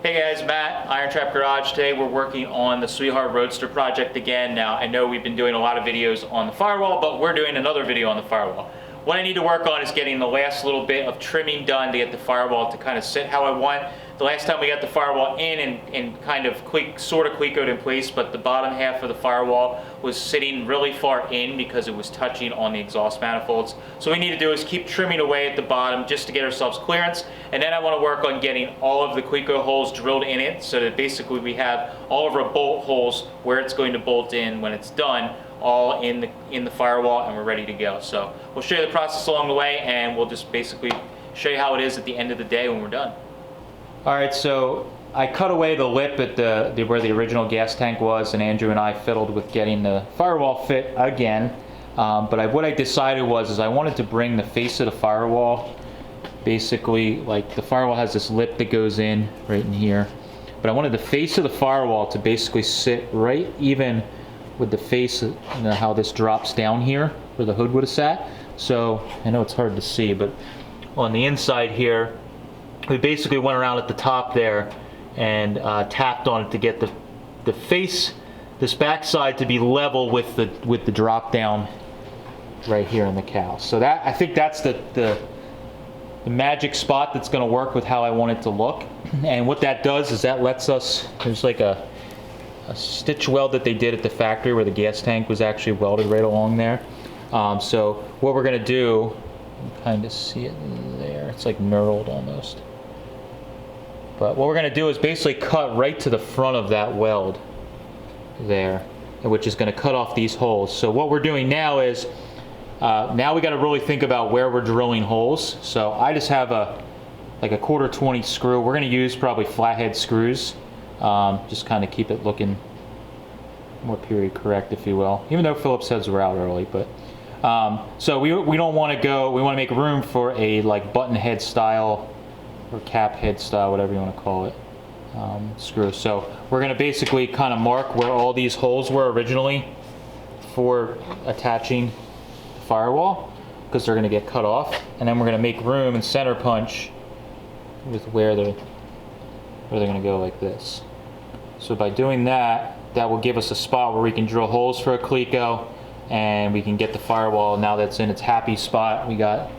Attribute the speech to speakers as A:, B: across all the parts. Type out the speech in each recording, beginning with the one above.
A: Hey guys, Matt, IronTrap Garage. Today we're working on the Sweetheart Roadster project again. Now I know we've been doing a lot of videos on the Firewall, but we're doing another video on the Firewall. What I need to work on is getting the last little bit of trimming done to get the Firewall to kind of sit how I want. The last time we got the Firewall in and kind of sort of clecoed in place, but the bottom half of the Firewall was sitting really far in because it was touching on the exhaust manifolds. So what we need to do is keep trimming away at the bottom just to get ourselves clearance, and then I want to work on getting all of the cleco holes drilled in it so that basically we have all of our bolt holes where it's going to bolt in when it's done, all in the Firewall, and we're ready to go. So we'll show you the process along the way, and we'll just basically show you how it is at the end of the day when we're done. Alright, so I cut away the lip at where the original gas tank was, and Andrew and I fiddled with getting the Firewall fit again. But what I decided was I wanted to bring the face of the Firewall, basically, like the Firewall has this lip that goes in right in here, but I wanted the face of the Firewall to basically sit right even with the face, you know, how this drops down here where the hood would have sat. So I know it's hard to see, but on the inside here, we basically went around at the top there and tapped on it to get the face, this back side, to be level with the drop down right here in the cowl. So that, I think that's the magic spot that's going to work with how I want it to look. And what that does is that lets us, there's like a stitch weld that they did at the factory where the gas tank was actually welded right along there. So what we're going to do, you can kind of see it there, it's like knurled almost. But what we're going to do is basically cut right to the front of that weld there, which is going to cut off these holes. So what we're doing now is, now we got to really think about where we're drilling holes. So I just have like a 1/4 screw. We're going to use probably flathead screws, just kind of keep it looking more period correct, if you will, even though Phillips heads were out early. But so we don't want to go, we want to make room for a like button head style or cap head style, whatever you want to call it, screw. So we're going to basically kind of mark where all these holes were originally for attaching the Firewall, because they're going to get cut off, and then we're going to make room and center punch with where they're going to go like this. So by doing that, that will give us a spot where we can drill holes for a cleco, and we can get the Firewall, now that's in its happy spot. We got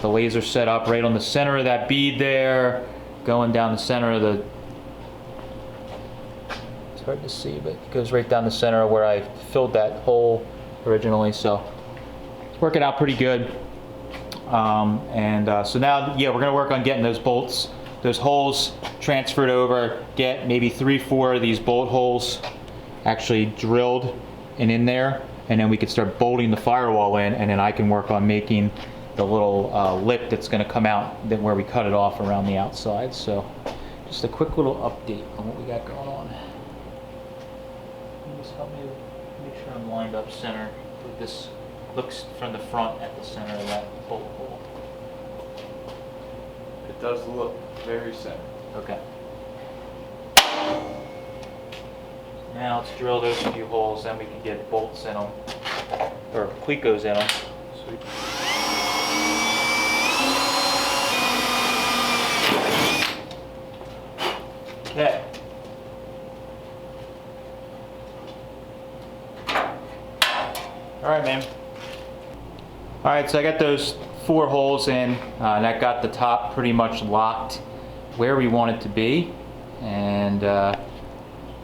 A: the laser set up right on the center of that bead there, going down the center of the, it's hard to see, but it goes right down the center of where I filled that hole originally. So it's working out pretty good. So now, yeah, we're going to work on getting those bolts, those holes transferred over, get maybe 3-4 of these bolt holes actually drilled and in there, and then we can start bolting the Firewall in, and then I can work on making the little lip that's going to come out where we cut it off around the outside. So just a quick little update on what we got going on. Can you just help me make sure I'm lined up center? This looks from the front at the center of that bolt hole.
B: It does look very centered.
A: Okay. Now let's drill those few holes, then we can get bolts in them, or clecos in them. Sweet. Okay. All right, man. All right, so I got those 4 holes in, and that got the top pretty much locked where we want it to be, and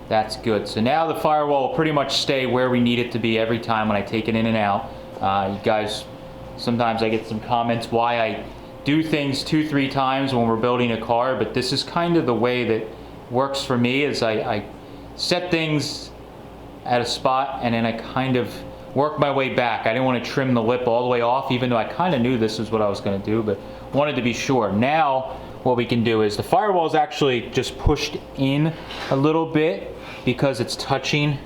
A: that's good. So now the Firewall will pretty much stay where we need it to be every time when I take it in and out. You guys, sometimes I get some comments why I do things 2-3 times when we're building a car, but this is kind of the way that works for me, is I set things at a spot and then I kind of work my way back. I didn't want to trim the lip all the way off, even though I kind of knew this is what I was going to do, but wanted to be sure. Now what we can do is the Firewall is actually just pushed in a little bit because it's touching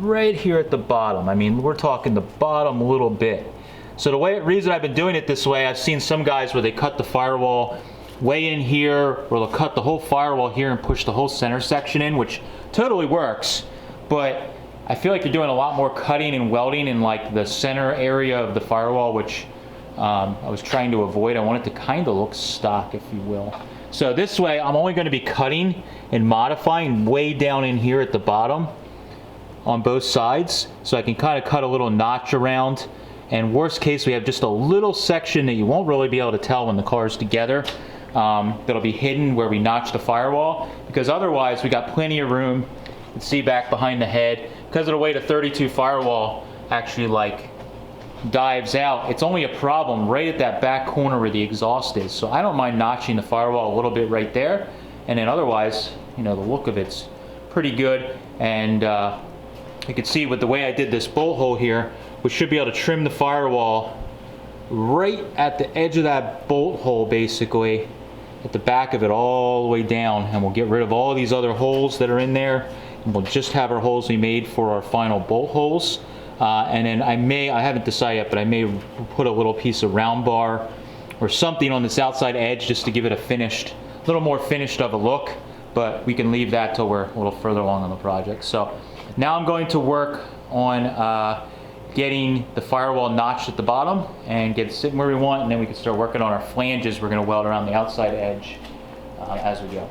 A: right here at the bottom. I mean, we're talking the bottom a little bit. So the reason I've been doing it this way, I've seen some guys where they cut the Firewall way in here, or they'll cut the whole Firewall here and push the whole center section in, which totally works, but I feel like you're doing a lot more cutting and welding in like the center area of the Firewall, which I was trying to avoid. I want it to kind of look stock, if you will. So this way, I'm only going to be cutting and modifying way down in here at the bottom on both sides. So I can kind of cut a little notch around. And worst case, we have just a little section that you won't really be able to tell when the car's together. That'll be hidden where we notch the firewall. Because otherwise, we got plenty of room. You can see back behind the head. Because of the way the 32 firewall actually like dives out, it's only a problem right at that back corner where the exhaust is. So I don't mind notching the firewall a little bit right there, and then otherwise, you know, the look of it's pretty good. And you can see with the way I did this bolt hole here, we should be able to trim the firewall right at the edge of that bolt hole, basically at the back of it all the way down, and we'll get rid of all these other holes that are in there, and we'll just have our holes we made for our final bolt holes. And then I haven't decided yet, but I may put a little piece of round bar or something on this outside edge just to give it a little more finished of a look, but we can leave that till we're a little further along on the project. So now I'm going to work on getting the firewall notched at the bottom and get it sitting where we want, and then we can start working on our flanges. We're going to weld around the outside edge as we go.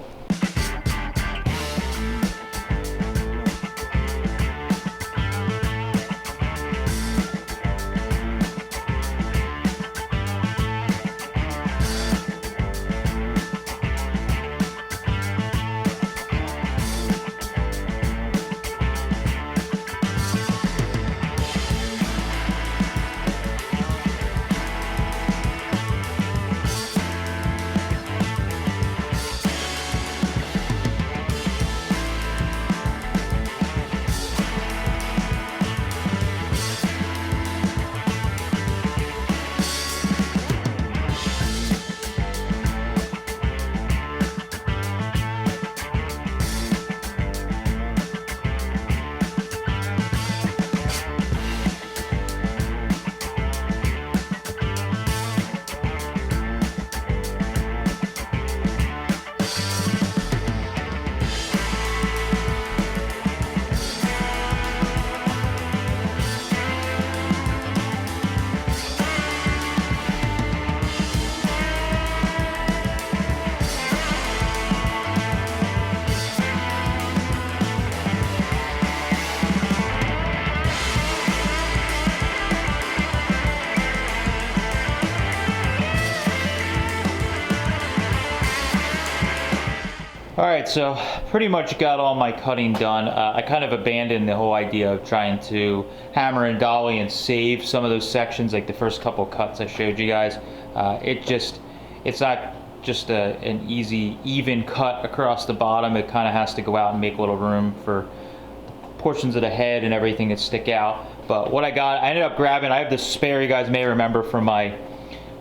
A: Alright, so pretty much got all my cutting done. I kind of abandoned the whole idea of trying to hammer and dolly and save some of those sections, like the first couple cuts I showed you guys. It's not just an easy, even cut across the bottom. It kind of has to go out and make a little room for portions of the head and everything that stick out. But what I ended up grabbing, I have this spare, you guys may remember from my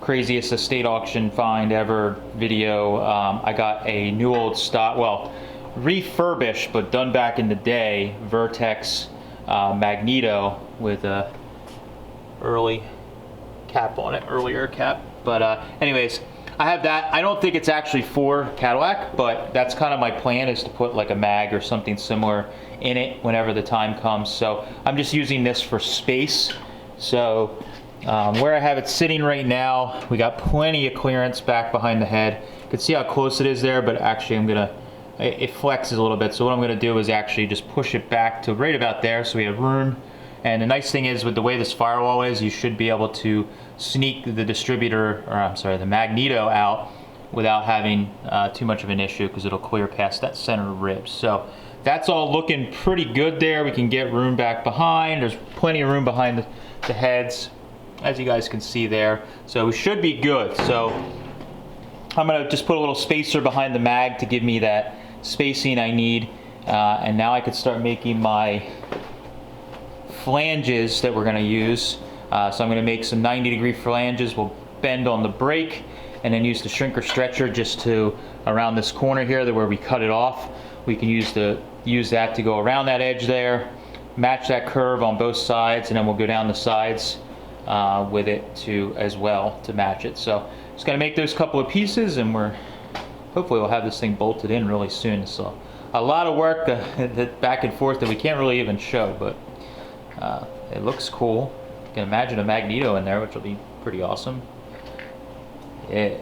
A: craziest estate auction find ever video. I got a new old stock, well, refurbished but done back in the day, Vertex Magneto with a earlier cap. But anyways, I have that. I don't think it's actually for Cadillac, but that's kind of my plan, is to put like a mag or something similar in it whenever the time comes. So I'm just using this for space. So where I have it sitting right now, we got plenty of clearance back behind the head. You can see how close it is there, but actually it flexes a little bit. So what I'm gonna do is actually just push it back to right about there so we have room. And the nice thing is, with the way this firewall is, you should be able to sneak the distributor, or I'm sorry, the Magneto out without having too much of an issue, because it'll clear past that center rib. So that's all looking pretty good there. We can get room back behind. There's plenty of room behind the heads, as you guys can see there. So we should be good. So I'm gonna just put a little spacer behind the mag to give me that spacing I need. And now I could start making my flanges that we're gonna use. So I'm gonna make some 90-degree flanges. We'll bend on the brake and then use the shrinker stretcher just to around this corner here, where we cut it off. We can use that to go around that edge there, match that curve on both sides, and then we'll go down the sides with it too as well to match it. So just gonna make those couple of pieces, and hopefully we'll have this thing bolted in really soon. So a lot of work back and forth that we can't really even show, but it looks cool. You can imagine a Magneto in there, which will be pretty awesome. Yeah.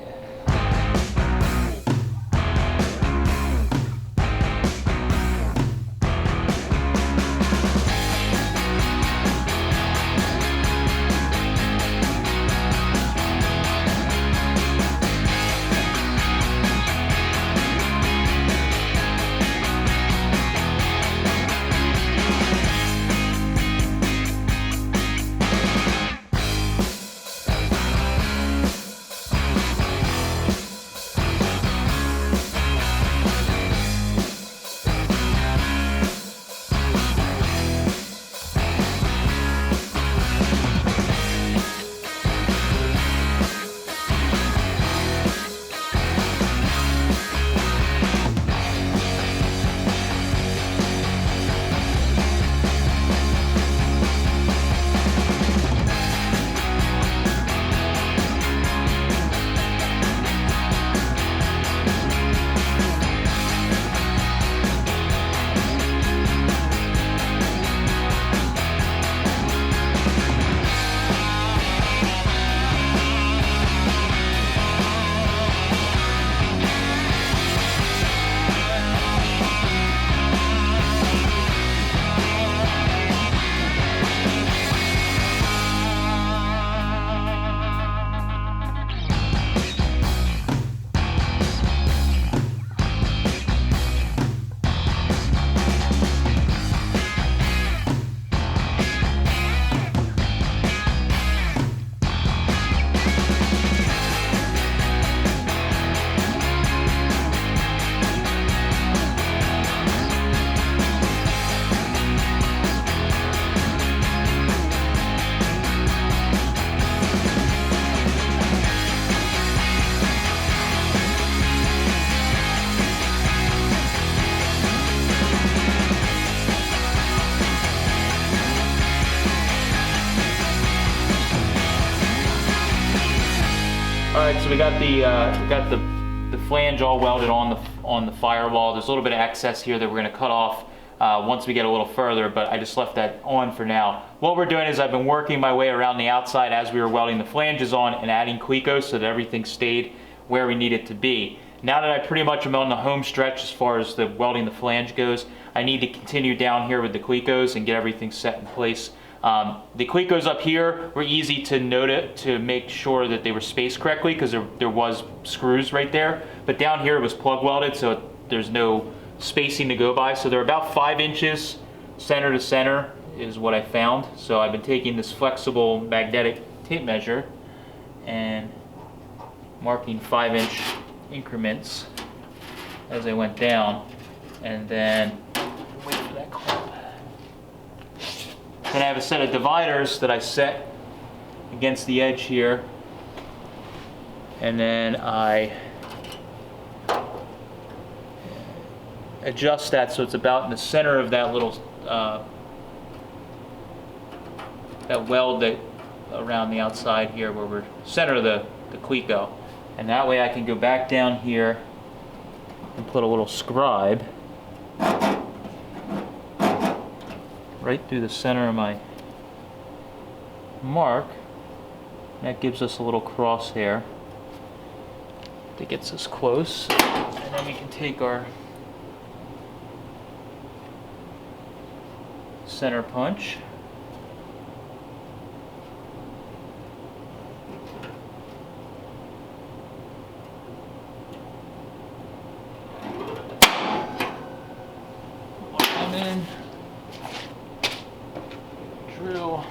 A: All right, so we got the flange all welded on the firewall. There's a little bit of excess here that we're going to cut off once we get a little further, but I just left that on for now. What we're doing is I've been working my way around the outside as we were welding the flanges on and adding cleco so that everything stayed where we need it to be. Now that I pretty much am on the home stretch as far as the welding the flange goes, I need to continue down here with the clecos and get everything set in place. The clecos up here were easy to note to make sure that they were spaced correctly because there was screws right there, but down here it was plug welded, so there's no spacing to go by. So they're about 5 inches center to center is what I found. So I've been taking this flexible magnetic tape measure and marking 5-inch increments as I went down, and then wait for that clamp. Then I have a set of dividers that I set against the edge here, and then I adjust that so it's about in the center of that little that weld that around the outside here where we're center of the cleco, and that way I can go back down here and put a little scribe right through the center of my mark. That gives us a little crosshair that gets us close, and then we can take our center punch and then drill.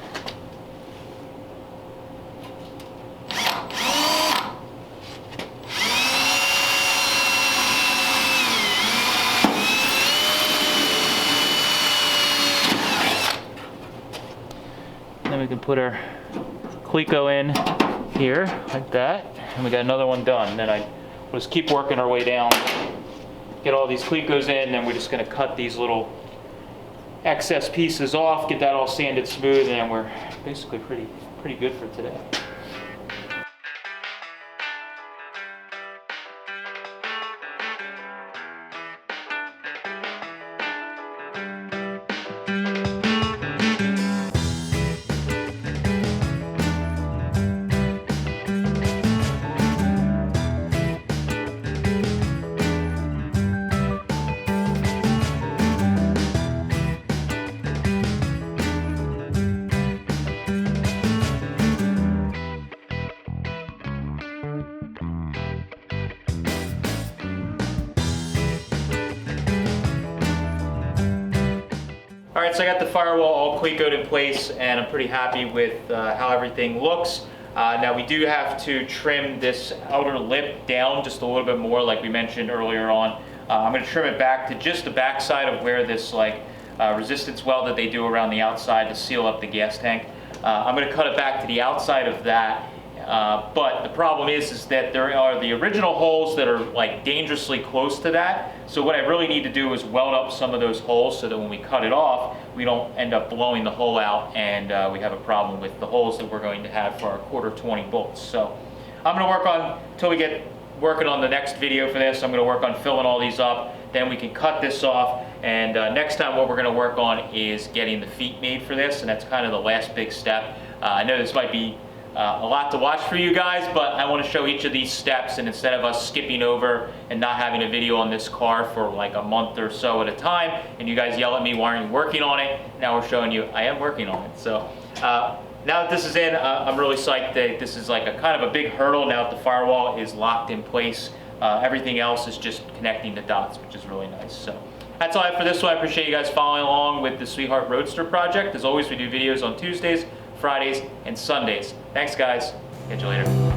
A: Then we can put our cleco in here like that, and we got another one done. Then we'll just keep working our way down, get all these clecos in, and we're just going to cut these little excess pieces off, get that all sanded smooth, and we're basically pretty good for today. All right, so I got the firewall all clecoed in place, and I'm pretty happy with how everything looks. Now we do have to trim this outer lip down just a little bit more, like we mentioned earlier on. I'm going to trim it back to just the back side of where this resistance weld that they do around the outside to seal up the gas tank. I'm going to cut it back to the outside of that. But the problem is that there are the original holes that are like dangerously close to that. So what I really need to do is weld up some of those holes so that when we cut it off, we don't end up blowing the hole out, and we have a problem with the holes that we're going to have for our 1/4 bolts. So I'm going to work on, until we get working on the next video for this, I'm going to work on filling all these up. Then we can cut this off, and next time what we're going to work on is getting the feet made for this, and that's kind of the last big step. I know this might be a lot to watch for you guys, but I want to show each of these steps, and instead of us skipping over and not having a video on this car for like a month or so at a time, and you guys yell at me, why aren't you working on it? Now we're showing you I am working on it. So now that this is in, I'm really psyched that this is like a kind of a big hurdle now that the firewall is locked in place. Everything else is just connecting the dots, which is really nice. So that's all I have for this one. I appreciate you guys following along with the Sweetheart Roadster project. As always, we do videos on Tuesdays, Fridays, and Sundays. Thanks, guys. Catch you later.